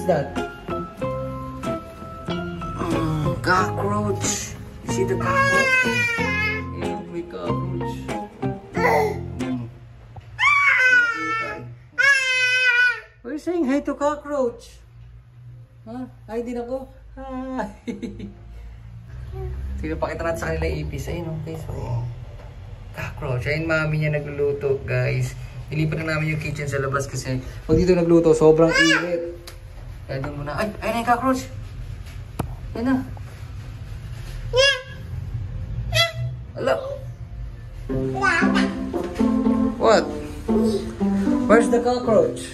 that? Cockroach. You see the cockroach? Yeah, may cockroach. Are you saying hi to cockroach? Huh? Hi din ako. Hi. Sige, pakita natin sa kanila yung ipis. Ayun, okay. So, cockroach. Ayun, mami niya nagluluto, guys. Ilipat na namin yung kitchen sa labas kasi pag dito nagluto, sobrang init. Kaya doon muna. Ay, ayun na yung cockroach. Ayun na. Hello. What? Where's the cockroach?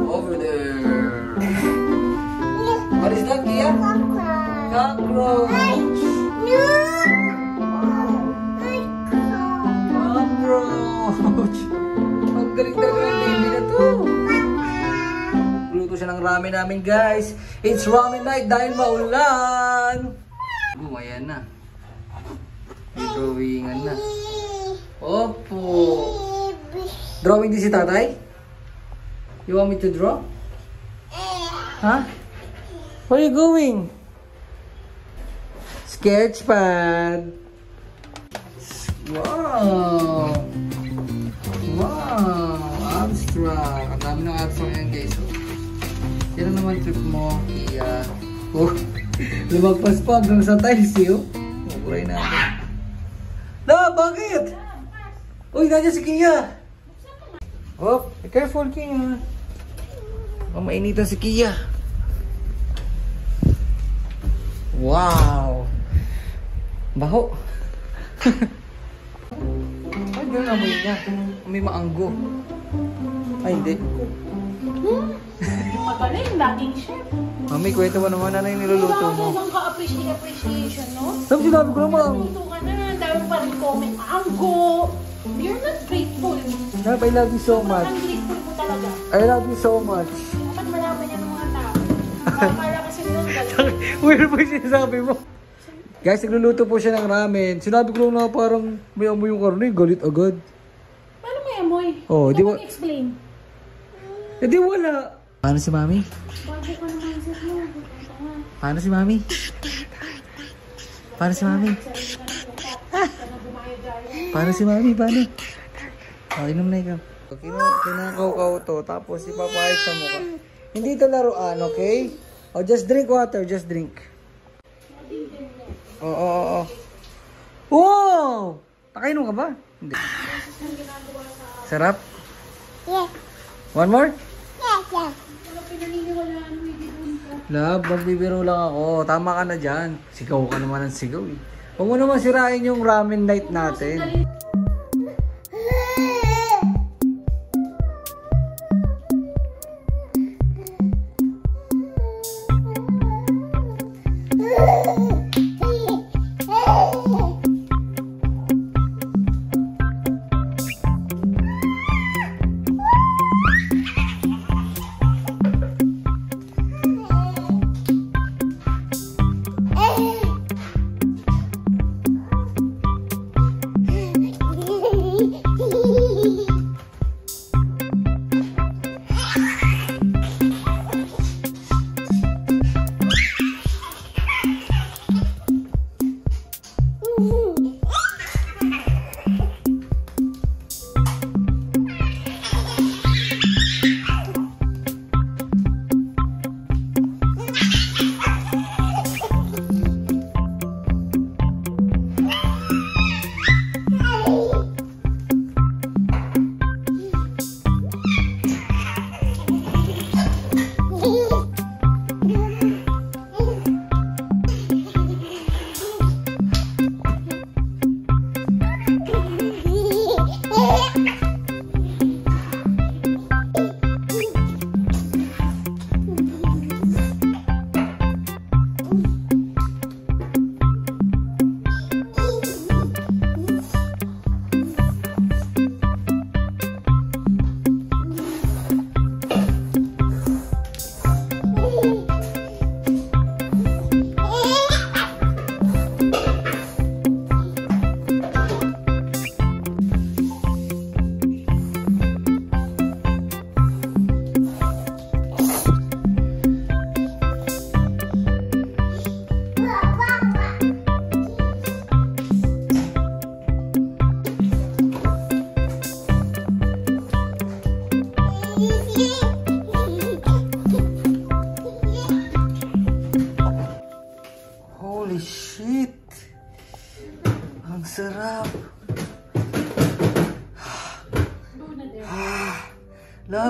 Over there. What is that, Kia? Cockroach. Cockroach. Ang galing talaga ng baby na to. Luto siya ng ramen namin, guys. It's ramen night dahil maulan. Ayan na. May drawingan na. Opo. Drawing din si tatay? You want me to draw? Huh? Where are you going? Sketchpad. Wow. Wow. Abstract. Ang dami ng abstract yan, guys. Yan naman trip mo. Iya. Oh. Lumagpas pa hanggang sa tiles, yun. Maburay natin. Na, bakit? Uy, nandiyan si Kia. Oh, be careful, Kia. Oh, mainitan si Kia. Wow. Baho. Ay, gano'n amoy niya. May maanggo. Ay, hindi. Magaling, laging chef. Mami, kwento mo naman na yung niluluto mo. Wala ka appreciation, no? Sabi sinabi ko naman. Niluluto ka na, dahil pa rin comment, anggo. You're not grateful. Love, I love you so much. Ang grateful mo talaga. I love you so much. Dapat malaman niya ng mga tao. Para kasi nung galing. Weird po yung sinasabi mo. Guys, nagluluto po siya ng ramen. Sinabi ko lang na parang may amoy yung karne. Galit agad. Paano may amoy? Oh, di ba? Explain. Eh, di wala. Paano si Mami? Bago ka ng mindset mo. Paano si Mami? Paano si Mami? Paano si Mami? Paano? Oh, inom na ikaw. Kinakaw-kaw to. Tapos ipapahit sa mukha. Hindi ito laruan, okay? Oh, just drink water. Just drink. Oo. Wow! Nakainom ka ba? Hindi. Sarap? Yes. One more? Yes, yes. Love, magbibiro lang ako. Tama ka na dyan. Sigaw ka naman ng sigaw eh. Huwag mo naman sirain yung ramen night natin.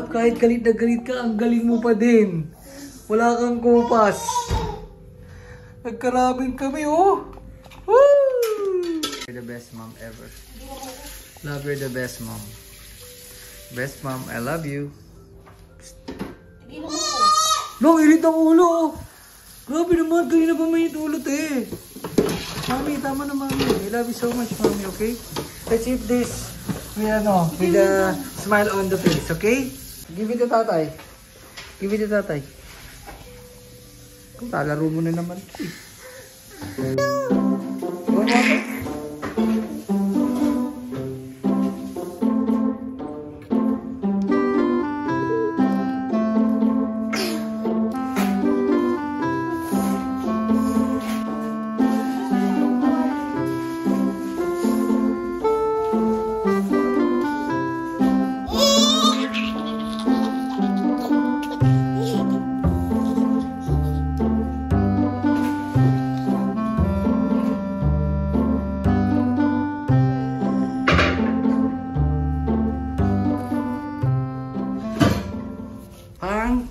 Love, kahit galit na galit ka, ang galing mo pa din. Wala kang kupas. Nagkarabing kami, oh. Woo! You're the best mom ever. Love, you're the best mom. Best mom, I love you. Long, irit ang ulo, oh. Grabe naman, kanina pa may itulot, eh. Mami, tama na, mami. I love you so much, mami, okay? Let's eat this with a smile on the face, okay? Give it to tatay. Give it to tatay. Kung talaro mo na naman. One water?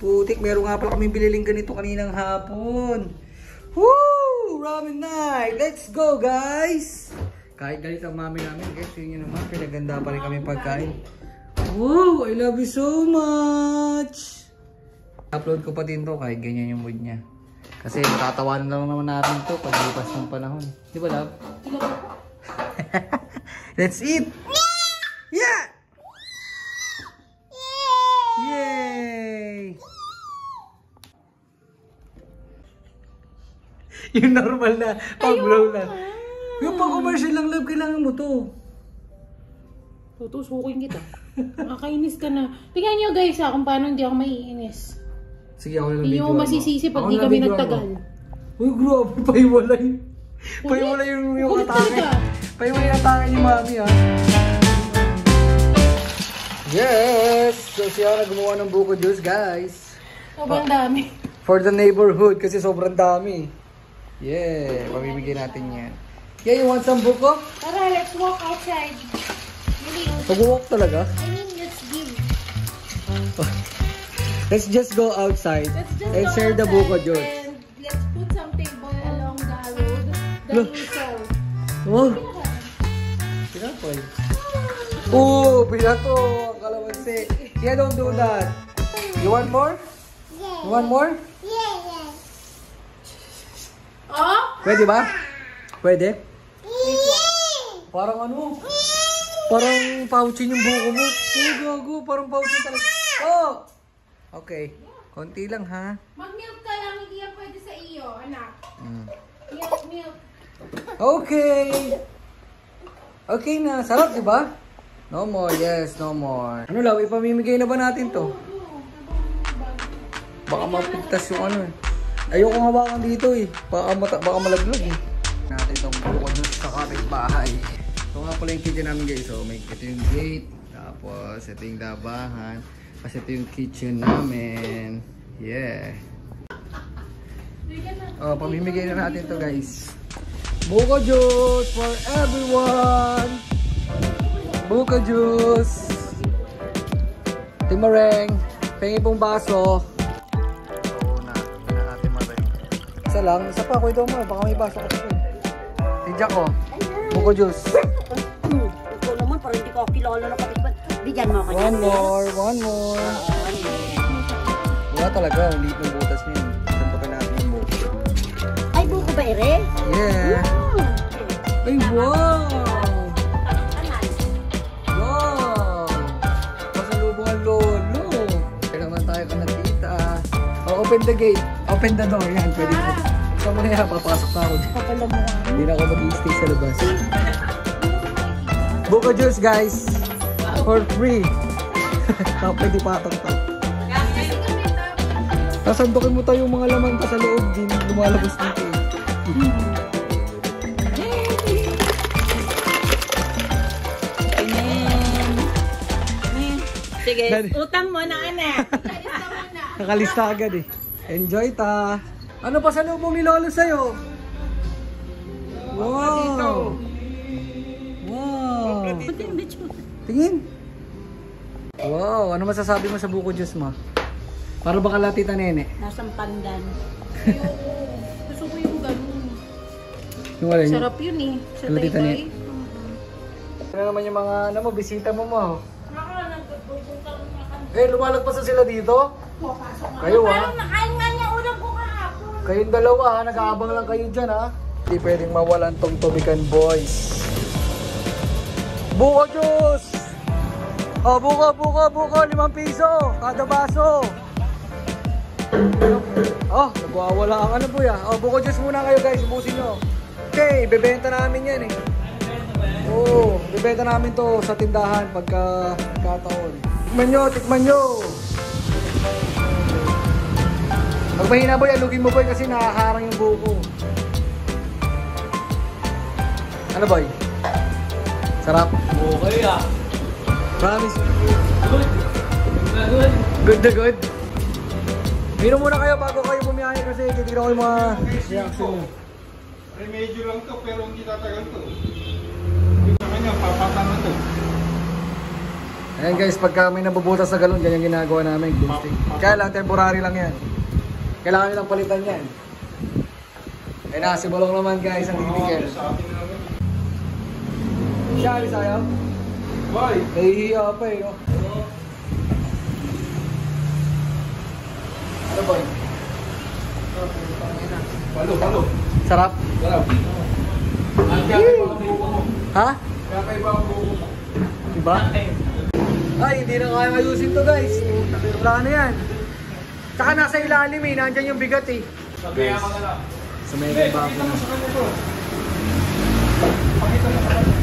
Putik, meron nga pala kaming bililing ganito kaninang hapon. Woo! Ramen night! Let's go, guys! Kahit galit ang mami namin, guys, yun yun naman, pinaganda pa rin kami pagkain. Wow! I love you so much! Upload ko pa din to kahit ganyan yung mood niya. Kasi matatawanan lang naman natin to paglipas ng panahon. Di ba, love? Let's eat! Yeah! Yay! Yung normal na pag-blow lang. Yung pag-commercial lang, love, kailangan mo to. Tutusukin kita. Nakakainis ka na. Tingnan nyo guys kung paano hindi ako maiinis. Sige, ako lang hindi video. Hindi mo masisisi pag di kami nagtagal. Uy, grabe. Pahiwalay. Pahiwalay yung atake. Pahiwalay yung atake ni mami, ha. Yes! So siya na gumawa ng buko juice, guys. Sobrang dami. For the neighborhood, kasi sobrang dami. Yeah, pamimigay natin yan. Yeah, you want some buko? Tara, let's walk outside. Mag-walk talaga? I mean, let's give. Let's just go outside and share the buko juice. And let's put some table along the road. The diesel. Oh! Pinapoy. Oh, pinato! Ang kalamansi. Yeah, don't do that. You want more? Yeah. You want more? Yeah. Oh? Pwede ba? Pwede? Yeah. Parang ano? Parang pouchin yung buko mo. Oh, gago. Parang pouchin talaga. Oh! Okay. Konti lang, ha? Mag-milk ka lang. Hindi yan pwede sa iyo, anak. Milk. Okay. Okay na. Sarap, di ba? No more. Yes, no more. Ano lang, ipamimigay na ba natin to? Baka mapigtas yung ano eh. Ayoko hawakan dito eh. Baka malaglag eh. Natin itong buko dun sa kapitbahay. Ito nga pala yung kitchen namin guys. So, ito yung gate. Tapos, ito yung labahan. Kasi ito yung kitchen namin. Yeah. Oh, pamimigay na natin to guys. Buko juice for everyone! Buko juice! Timareng! Pengi pong baso. Isa lang, isa pa ako ito mo, baka may baso ka ito. Tidyak ko, buko juice. Ikaw naman, parang hindi ko kilala na kapit. Bigyan mo ako. One more. Wala talaga, ang liit ng butas niya. Santokin natin yung buko. Ay, buko ba ere? Yeah. Ay, wow! Wow! Pasalubong ang lolo. Kaya naman tayo kung nakita. Oh, open the gate. Open the door. Yan, pwede mo. Saan mo na yan? Papasok na ako dyan. Hindi na ako mag-i-stay sa labas. Buko juice, guys. For free. Pwede patong pa. Sasandukin mo tayo yung mga laman pa sa loob. Din lumalabas dito eh. Sige, utang mo na anak. Nakalista agad eh. Enjoy ta. Ano pa sa lubong ni Lolo sa'yo? Wow! Wow! Tingin. Wow, ano masasabi mo sa buko juice mo? Para ba kalatita nene? Nasang pandan. Ayoko. Gusto ko yung ganun. Yung wala niya? Sarap yun eh. Sa Kalatita Taytay. niya? Ano naman yung mga ano mo, bisita mo mo? Lumalagpas na sila dito? Kayo Parang nakain nga niya ulam ko kahapon. Kayong dalawa ha, nag-aabang lang kayo dyan ha. Hindi pwedeng mawalan tong Tubican Boys. Buko juice! Oh, buko, 5 piso. Kada baso. Oh, nagwawala ang ano po ya. Oh, buko juice muna kayo guys, ubusin nyo. Okay, bebenta namin yan eh. Oo, bebenta namin to sa tindahan pagka kataon. Tikman nyo. Pag mahina boy, alugin mo boy kasi nakakarang yung buko. Ano boy? Sarap? Okay ah. Promise. Good. Good. Good na good. Mino muna kayo bago kayo bumiyahe kasi titignan ko yung mga reaction nyo. Remedyo lang to pero hindi tatagal to. Yung sa kanya, papatan na to. Ayan guys, pagka may nabubutas na galon, ganyan ginagawa namin. Kaya lang, temporary lang yan. Kailangan nyo lang palitan yan. Eh na, si Balong naman guys, ang titigil. Siya, alis ayaw? Boy! Nahihiya pa eh, no? Ano boy? Palo. Sarap? Sarap. Ang kaya ba ang buko mo? Ha? Kaya ba ang buko mo? Diba? Ay, hindi na kaya ayusin to guys. Wala na yan. Tsaka nasa ilalim eh, nandyan yung bigat eh. Sabihan ka na lang. Sa may bako na. Sa kanya to. Pakita na sa kanya.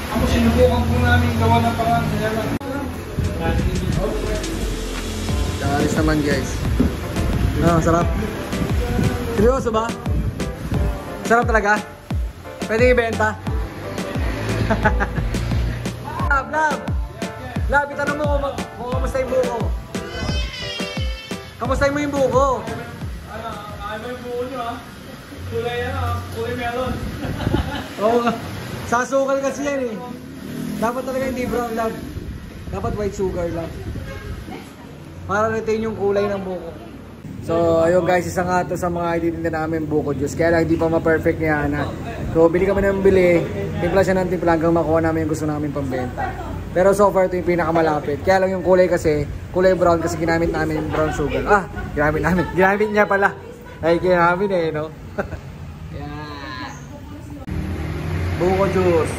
Ako sinubukan po namin gawa ng pangalan. Kaya lang. Alis naman guys. Ah, sarap. Seryoso ba? Sarap talaga? Pwede ibenta? Lab, itanong mo kung kamusta yung buko. Kamusta mo yung buko? Ano, kaya mo yung buo nyo ah. Kulay kulay melon. Oo nga. Sa sugar kasi yan eh. Dapat talaga hindi brown lab. Dapat white sugar lang. Para retain yung kulay ng buko. So, ayun guys, isa nga ito sa mga ititinda namin buko juice. Kaya lang hindi pa ma-perfect ni Ana. So, bili kami ng bili. Timpla siya ng timpla hanggang makuha namin yung gusto namin pambenta. Pero so far, ito yung pinakamalapit. Kaya lang yung kulay kasi, kulay brown kasi ginamit namin yung brown sugar. Ah, ginamit niya pala. Ay, ginamit eh, no? Yeah. Buko juice.